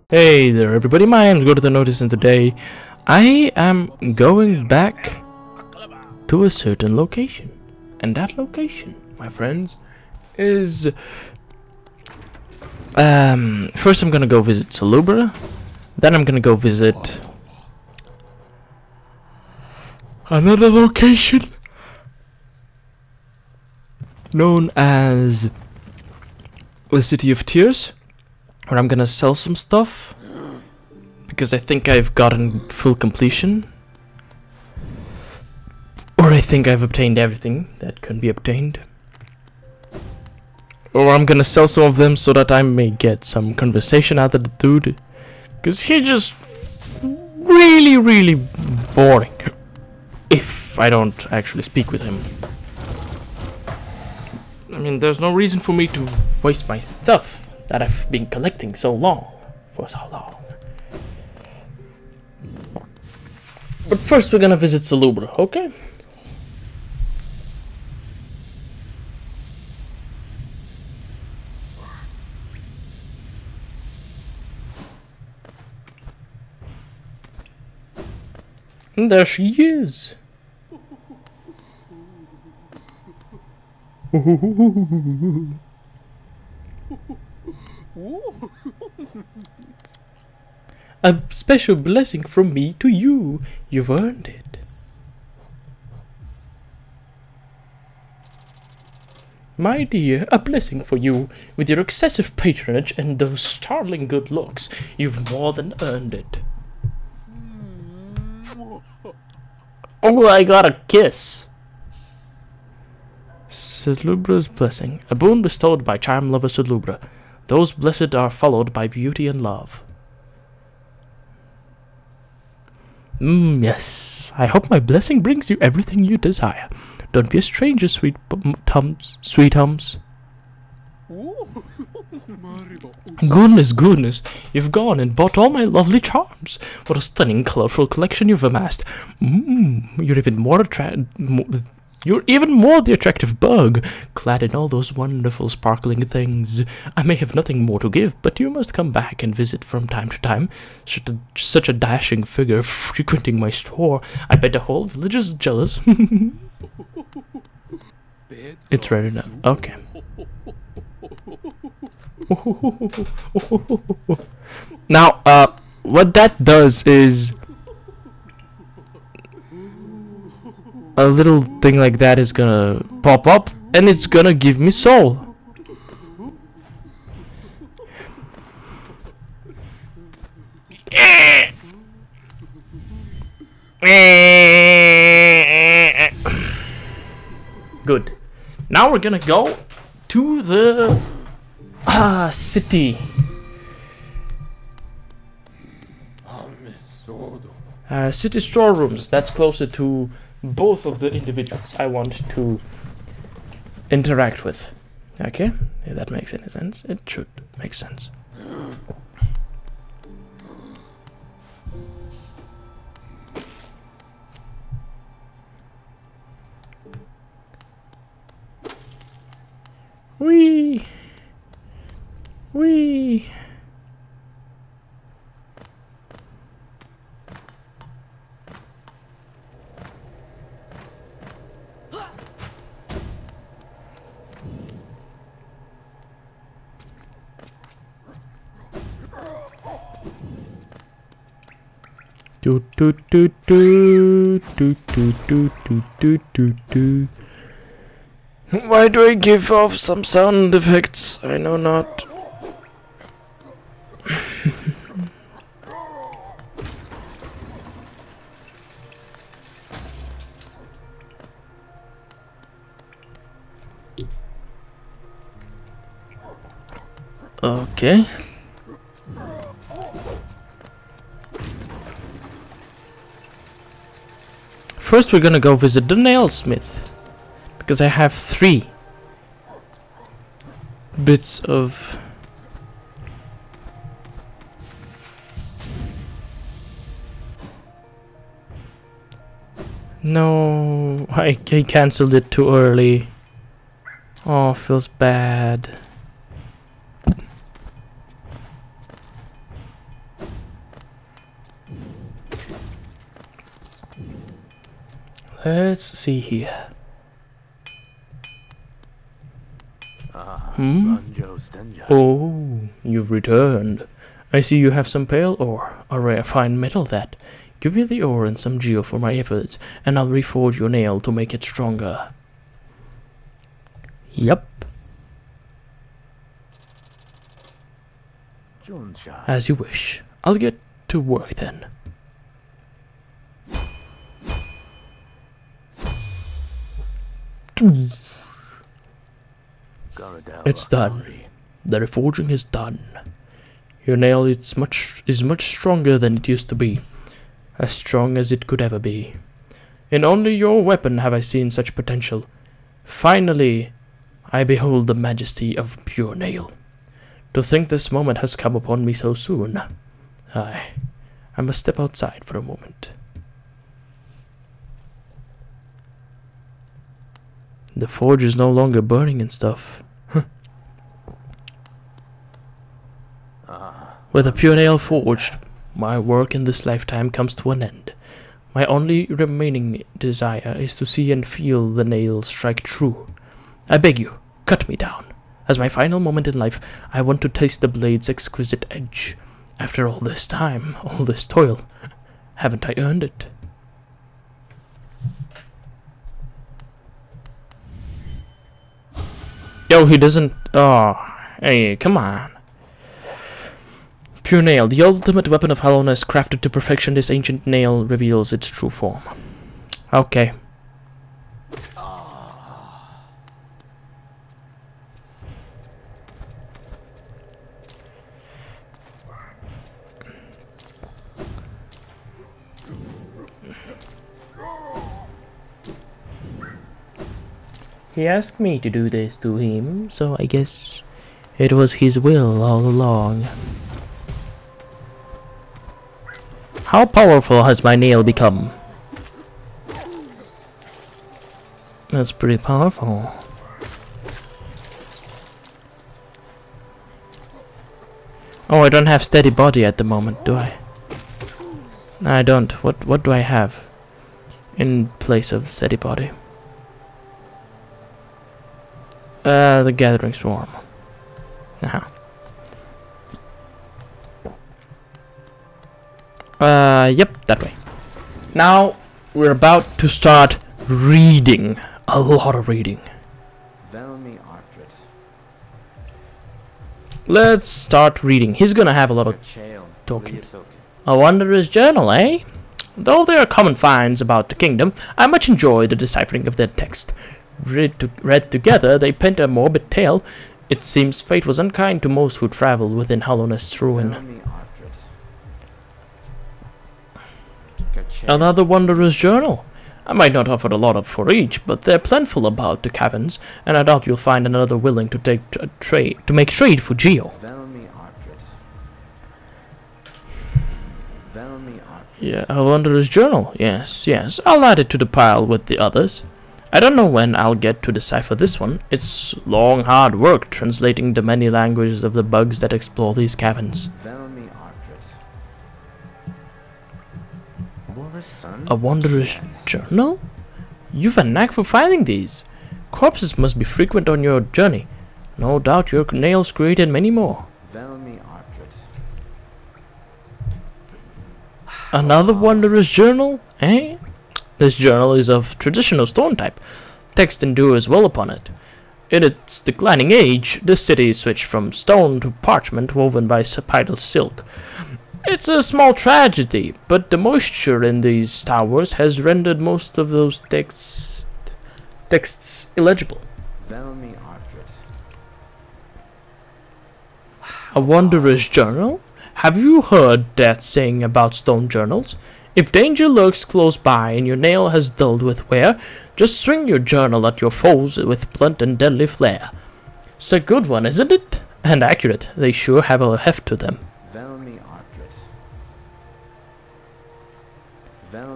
Hey there everybody, my name is Gordoth Enodious, and today I am going back to a certain location. And that location, my friends, is... first I'm gonna go visit Salubra, then I'm gonna go visit another location known as the City of Tears, where I'm gonna sell some stuff because I think I've gotten full completion, or I think I've obtained everything that can be obtained, or I'm gonna sell some of them so that I may get some conversation out of the dude, because he's just really boring if I don't actually speak with him. I mean, there's no reason for me to waste my stuff that I've been collecting for so long. But first we're gonna visit Salubra, okay? And there she is. A special blessing from me to you. You've earned it. My dear, a blessing for you. With your excessive patronage and those startling good looks, you've more than earned it. Oh, I got a kiss. Salubra's blessing. A boon bestowed by charm lover Salubra. Those blessed are followed by beauty and love. Yes. I hope my blessing brings you everything you desire. Don't be a stranger, sweet hums. Goodness. You've gone and bought all my lovely charms. What a stunning, colorful collection you've amassed. You're even more the attractive bug, clad in all those wonderful sparkling things. I may have nothing more to give, but you must come back and visit from time to time. Such a dashing figure frequenting my store. I bet the whole village is jealous. It's ready now. Okay. Now, what that does is... a little thing like that is gonna pop up, and it's gonna give me soul. Good. Now we're gonna go to the city. City storerooms. That's closer to both of the individuals I want to interact with. Okay? If that makes any sense, it should make sense. Wee! Why do I give off some sound effects? I know not. Okay. First we're gonna go visit the nailsmith, because I have 3 bits of... No, I cancelled it too early. Oh, feels bad. Let's see here. Oh, you've returned. I see you have some pale ore, a rare fine metal that. Give me the ore and some geo for my efforts, and I'll reforge your nail to make it stronger. Yep. As you wish. I'll get to work then. It's done. The reforging is done. Your nail is much stronger than it used to be. As strong as it could ever be. In only your weapon have I seen such potential. Finally, I behold the majesty of pure nail. To think this moment has come upon me so soon. I must step outside for a moment. The forge is no longer burning and stuff. With a pure nail forged, my work in this lifetime comes to an end. My only remaining desire is to see and feel the nail strike true. I beg you, cut me down. As my final moment in life, I want to taste the blade's exquisite edge. After all this time, all this toil, haven't I earned it? Yo, he doesn't... Oh, hey, come on. Pure nail, the ultimate weapon of Hallownest, crafted to perfection. This ancient nail reveals its true form. Okay. He asked me to do this to him, so I guess it was his will all along. How powerful has my nail become? That's pretty powerful. Oh, I don't have steady body at the moment, do I? No, I don't. What do I have in place of steady body? The gathering swarm. Yep, that way. Now we're about to start reading. A lot of reading. Let's start reading. He's gonna have a lot of talking. A wondrous journal, eh? Though there are common finds about the kingdom, I much enjoy the deciphering of their text. Read together, they paint a morbid tale. It seems fate was unkind to most who traveled within Hallownest's ruin. Another wondrous journal. I might not offer a lot for each, but they're plentiful about the caverns, and I doubt you'll find another willing to take make trade for geo. Yeah, a wondrous journal. Yes, I'll add it to the pile with the others. I don't know when I'll get to decipher this one. It's long, hard work translating the many languages of the bugs that explore these caverns. A wondrous journal? You've a knack for finding these. Corpses must be frequent on your journey. No doubt your nails created many more. Another wondrous journal, eh? This journal is of traditional stone type. Text endures well upon it. In its declining age, the city switched from stone to parchment woven by spiral silk. It's a small tragedy, but the moisture in these towers has rendered most of those texts illegible. A wondrous journal? Have you heard that saying about stone journals? If danger lurks close by and your nail has dulled with wear, just swing your journal at your foes with blunt and deadly flair. It's a good one, isn't it? And accurate. They sure have a heft to them.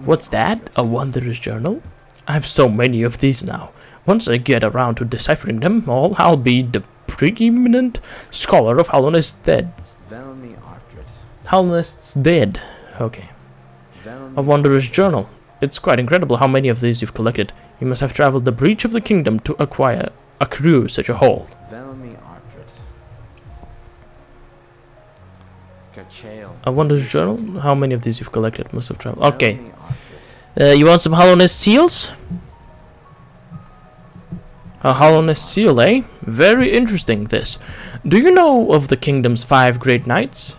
What's that? A wondrous journal? I have so many of these now. Once I get around to deciphering them all, I'll be the preeminent scholar of Hallownest's dead. Hallownest's dead. Okay. A wondrous journal. It's quite incredible how many of these you've collected. You must have traveled the breach of the kingdom to acquire such a haul. A Wondrous Journal? How many of these you've collected? Must have traveled. Okay. You want some Hallownest seals? A Hallownest seal, eh? Very interesting, this. Do you know of the kingdom's 5 great knights?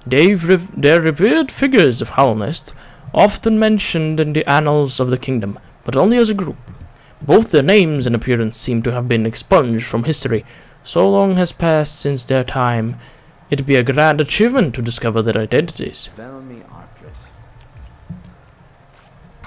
They're revered figures of Hallownest, often mentioned in the annals of the kingdom, but only as a group. Both their names and appearance seem to have been expunged from history. So long has passed since their time. It'd be a grand achievement to discover their identities.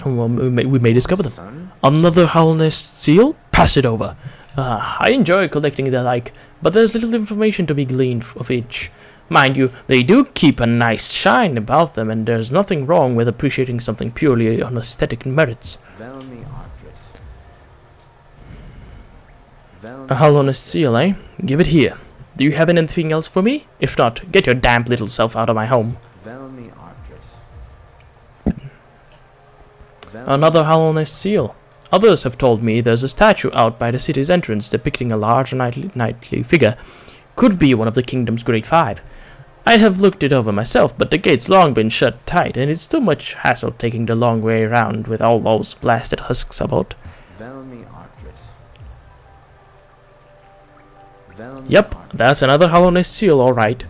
Well, we may discover them. Another Hallownest seal? Pass it over. I enjoy collecting the like, but there's little information to be gleaned of each. Mind you, they do keep a nice shine about them, and there's nothing wrong with appreciating something purely on aesthetic merits. A Hallownest seal, eh? Give it here. Do you have anything else for me? If not, get your damp little self out of my home. Another Hallownest seal. Others have told me there's a statue out by the city's entrance depicting a large knightly figure. Could be one of the kingdom's great 5. I'd have looked it over myself, but the gate's long been shut tight, and it's too much hassle taking the long way around with all those blasted husks about. Yep, that's another Hallownest seal, alright.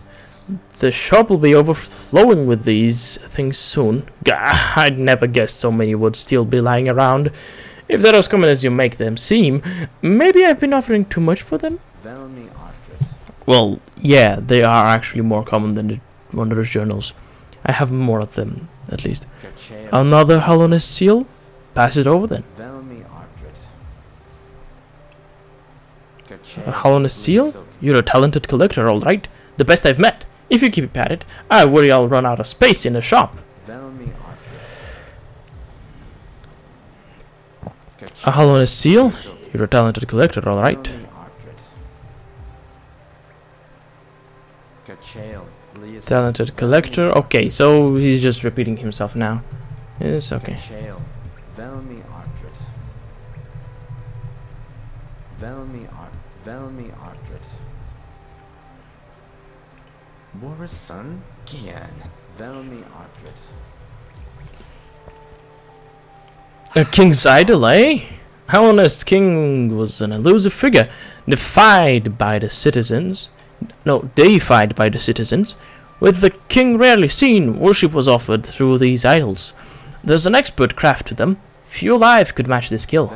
The shop will be overflowing with these things soon. Gah, I'd never guessed so many would still be lying around. If they're as common as you make them seem, maybe I've been offering too much for them? Well, yeah, they are actually more common than the Wondrous Journals. I have more of them, at least. Another Hallownest seal? Pass it over then. A Hallownest seal? You're a talented collector, alright. The best I've met. If you keep at it, I worry I'll run out of space in the shop. A Hallownest seal? You're a talented collector, alright. Talented collector. Okay, so he's just repeating himself now. It's okay. A king's idol, eh? Hallownest king was an elusive figure, defied by the citizens. With the king rarely seen, worship was offered through these idols. There's an expert craft to them. Few alive could match this skill.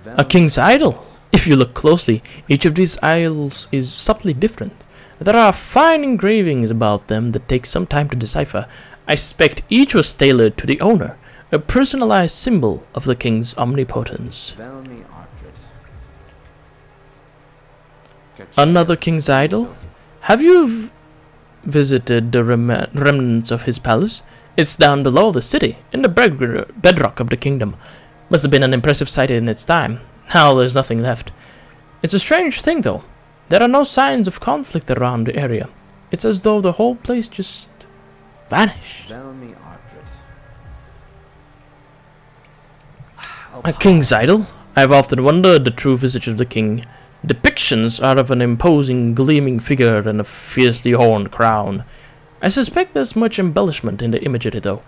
A king's idol? If you look closely, each of these idols is subtly different. There are fine engravings about them that take some time to decipher. I suspect each was tailored to the owner, a personalized symbol of the king's omnipotence. Another king's idol? Have you visited the remnants of his palace? It's down below the city, in the bedrock of the kingdom. Must have been an impressive sight in its time. Now there's nothing left. It's a strange thing, though. There are no signs of conflict around the area. It's as though the whole place just vanished. A king's idol? I've often wondered the true visage of the king. Depictions are of an imposing, gleaming figure and a fiercely horned crown. I suspect there's much embellishment in the imagery, though.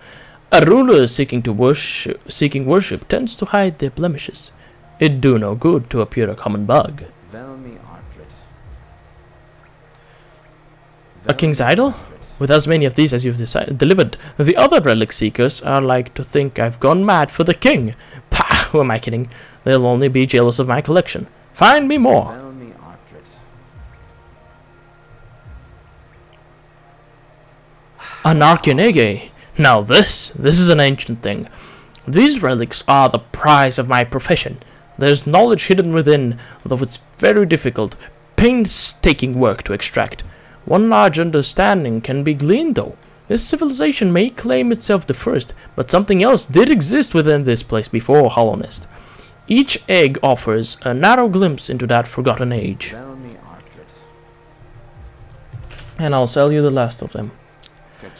A ruler seeking worship tends to hide their blemishes. It'd do no good to appear a common bug. A king's idol? With as many of these as you've delivered, the other relic seekers are like to think I've gone mad for the king. Pah, who am I kidding? They'll only be jealous of my collection. Find me more. An Archenege. Now this is an ancient thing. These relics are the prize of my profession. There's knowledge hidden within, though it's very difficult, painstaking work to extract. One large understanding can be gleaned, though. This civilization may claim itself the first, but something else did exist within this place before Hallownest. Each egg offers a narrow glimpse into that forgotten age. And I'll sell you the last of them.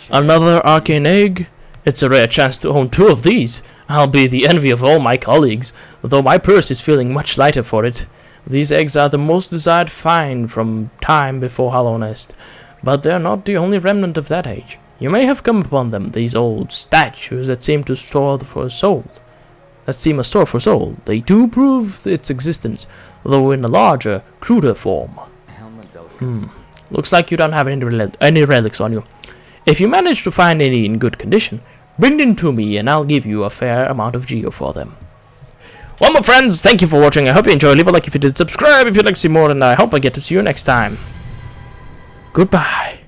Another arcane egg? It's a rare chance to own 2 of these. I'll be the envy of all my colleagues, though my purse is feeling much lighter for it. These eggs are the most desired find from time before Hallownest, but they're not the only remnant of that age. You may have come upon them, these old statues that seem to store for a soul. They do prove its existence, though in a larger, cruder form. Looks like you don't have any relics on you. If you manage to find any in good condition, bring them to me and I'll give you a fair amount of geo for them. Well, my friends, thank you for watching. I hope you enjoyed. Leave a like if you did, subscribe if you'd like to see more, and I hope I get to see you next time. Goodbye.